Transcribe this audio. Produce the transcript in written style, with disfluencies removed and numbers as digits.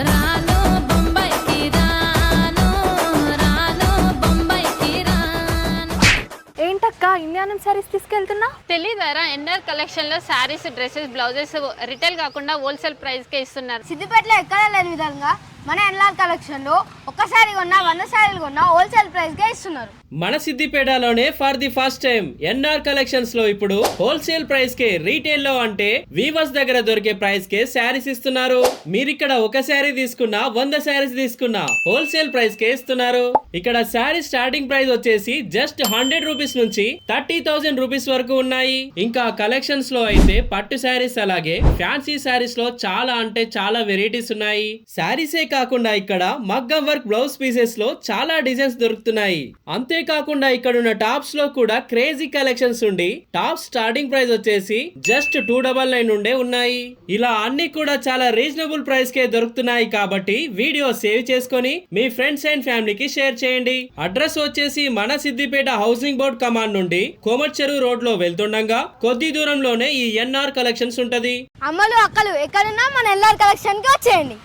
రాను బొంబాయికి రాను రాను బొంబాయికి రాను. ఏంటక్క ఇండియానం శారీస్ తీసుకెళ్తున్నా? తెలీదారా ఎన్ఆర్ కలెక్షన్ లో శారీస్, డ్రెస్సెస్, బ్లౌజెస్ రిటైల్ కాకుండా హోల్సేల్ ప్రైస్ కే ఇస్తున్నారు. సిద్దిపేటలో ఎక్కడ లేని విధంగా మన ఎన్ఆర్ కలెక్షన్ లో ఒక్కసారి కొన్నా 100 శారీలు కొన్నా హోల్సేల్ ప్రైస్ గా ఇస్తున్నారు. మన సిద్దిపేటలోనే for the first time NR collections లో ఇప్పుడు హోల్సేల్ ప్రైస్ కే రీటైల్ లో అంటే వీవర్స్ దగ్గర దొరికే ప్రైస్ కే శారీస్ ఇస్తున్నారు. మీరిక్కడ ఒక శారీ తీసుకున్నా 100 శారీస్ తీసుకున్నా హోల్సేల్ ప్రైస్ కే ఇస్తున్నారు. ఇక్కడ శారీ స్టార్టింగ్ ప్రైస్ వచ్చేసి జస్ట్ 100 రూపీస్ నుంచి 30,000 రూపీస్ వరకు ఉన్నాయి. ఇంకా కలెక్షన్స్ లో అయితే పట్టు శారీస్ అలాగే ఫ్యాన్సీ శారీస్ లో చాలా అంటే చాలా వెరైటీస్ ఉన్నాయి. శారీసే కాకుండా ఇక్కడ మగ్గం వర్క్ బ్లౌజ్ పీసెస్ లో చాలా డిజైన్స్ దొరుకుతున్నాయి. అంతేకాకుండా ఇక్కడ ఉన్న టాప్స్ లో కూడా క్రేజీ కలెక్షన్స్ ఉండి టాప్ స్టార్టింగ్ ప్రైస్ వచ్చేసి జస్ట్ 299 నుండే ఉన్నాయి. ఇలా అన్ని కూడా చాలా రీజనబుల్ ప్రైస్ కే దొరుకుతున్నాయి. కాబట్టి వీడియో సేవ్ చేసుకొని మీ ఫ్రెండ్స్ అండ్ ఫ్యామిలీకి షేర్ చేయండి. అడ్రస్ వచ్చేసి మన సిద్దిపేట హౌసింగ్ బోర్డ్ కమాండ్ నుండి కోమర్చెరువు రోడ్ లో వెళ్తుండగా కొద్ది దూరంలోనే ఈ ఎన్ఆర్ కలెక్షన్స్ ఉంటది. అమ్మలు అక్కలు ఎక్కడున్నా మన ఎన్ఆర్ కలెక్షన్ కి వచ్చేయండి.